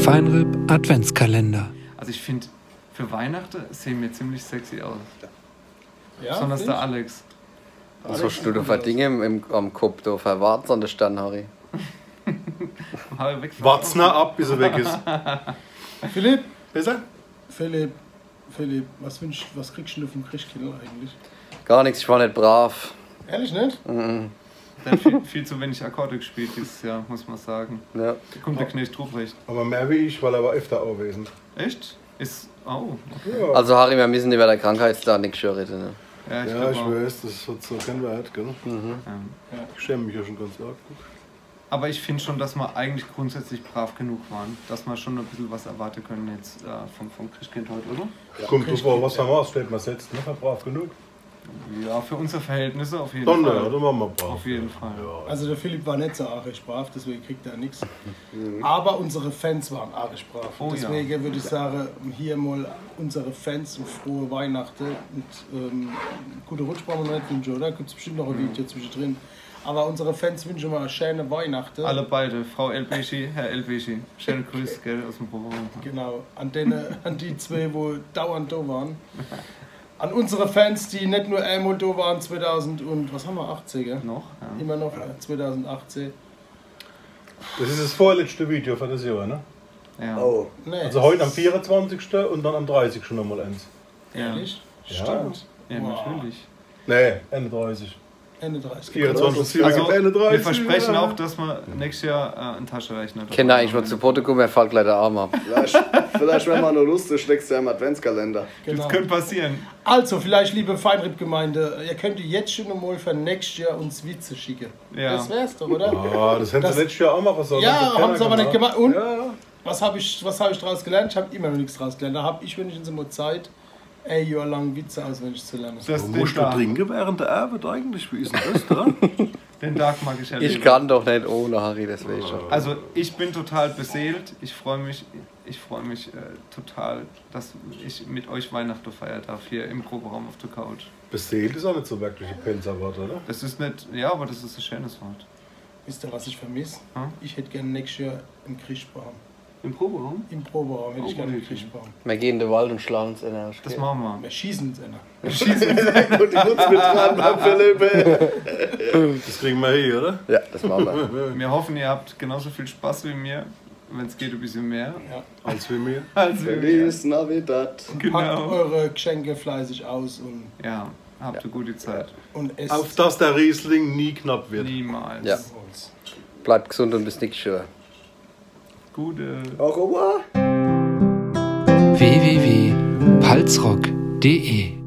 Feinripp Adventskalender. Also ich finde, für Weihnachten sehen wir ziemlich sexy aus. Ja, Besonders der Alex. Was hast du da für Dinge am Kopf? Da verwarten an der Stand, Harry. Wart's nah ab, bis er weg ist. Philipp, Besser? Philipp, was kriegst du vom Christkindl eigentlich? Gar nichts, ich war nicht brav. Ehrlich nicht? Der hat viel zu wenig Akkorde gespielt dieses Jahr, muss man sagen. Ja. Da kommt der Knecht Ruprecht. Aber mehr wie ich, weil er war öfter anwesend. Echt? Ist. Oh. Ja, Also Harry, wir müssen über der Krankheitsstand nichts schon reden. Ne? Ja, ich, ja, ich glaub auch. weiß, das hat so keinen Wert, gell? Ich schäme mich ja schon ganz arg. Aber ich finde schon, dass wir eigentlich grundsätzlich brav genug waren. Dass wir schon ein bisschen was erwarten können jetzt vom Christkind heute, oder? Ja, kommt drauf, was haben wir ausstellt, man setzt, ne? Brav genug. Ja, für unsere Verhältnisse auf jeden Dann, Fall. ja, dann machen wir brav. Auf jeden Fall. Ja. Also der Philipp war nicht so arisch brav, deswegen kriegt er nichts. Aber unsere Fans waren arisch brav. Oh, deswegen ja. würde ich sagen, hier mal unsere Fans und frohe Weihnachten und gute Rutsch brauchen wir nicht wünschen, oder? Gibt es bestimmt noch ein Video zwischendrin. Aber unsere Fans wünschen mal eine schöne Weihnachten. Alle beide, Frau Elbeschi, Herr Elbeschi. Schöne Grüße, gell, aus dem Büro. Genau, an die zwei, wo dauernd da waren. An unsere Fans, die nicht nur einmal da waren 2000 und was haben wir, 18, gell? Noch? Ja. Immer noch 2018. Das ist das vorletzte Video für das Jahr, ne? Ja. Oh. Nee, Also heute am 24. und dann am 30. schon nochmal eins. Ja. Ehrlich? Ja. Stimmt. Ja, Wow. natürlich. Nee, Ende 30. Ende 30. 24. Also, Ende 30. wir versprechen ja. auch, dass wir nächstes Jahr einen Taschenrechner Kennt ihr eigentlich mal zu Porto kommen, er fällt gleich der Arm ab. Vielleicht wenn man nur lustig, steckst du ja im Adventskalender. Genau. Das könnte passieren. Also, vielleicht, liebe Feinripp-Gemeinde, ihr könnt jetzt schon mal für nächstes Jahr uns Witze schicken. Ja. Das wär's doch, oder? Ah, das hätten Das- sie letztes Jahr auch machen sollen. Ja, Das hat haben keiner sie aber nicht gemacht. Und Ja, ja. was hab ich daraus gelernt? Ich habe immer noch nichts daraus gelernt. Da habe ich wenigstens immer Zeit, ein Jahr lang Witze auswendig zu lernen. Das Du musst du trinken während der Arbeit eigentlich? Wie ist denn das da? Den Tag mag ich erleben. Ich kann doch nicht ohne Harry, das weiß ich schon. Also ich bin total beseelt. Ich freue mich total, dass ich mit euch Weihnachten feiern darf, hier im Proberaum auf der Couch. Beseelt ist auch nicht so wirklich ein Penserwort, oder? Das ist nicht, ja, aber das ist ein schönes Wort. Wisst ihr, was ich vermisse? Hm? Ich hätte gerne nächstes Jahr einen Christbaum. Im Proberaum? Im Proberaum hätte ich Oh, gerne einen okay. Christbaum. Wir gehen in den Wald und schlagen uns in der Das machen wir. Wir schießen es einer. Und die Wutz mit dran beim Philipp. Das kriegen wir hier, oder? Ja, das machen wir. Wir hoffen, ihr habt genauso viel Spaß wie mir. Wenn es geht, ein bisschen mehr. Ja. Als wir mir. Als wir mir. Feliz Navidad. Packt Genau. eure Geschenke fleißig aus Ja, habt eine gute Zeit. und esst Auf dass der Riesling nie knapp wird. Niemals. Ja. uns. Bleibt gesund und bis nächstes Jahr. Gute. Au revoir. www.palzrock.de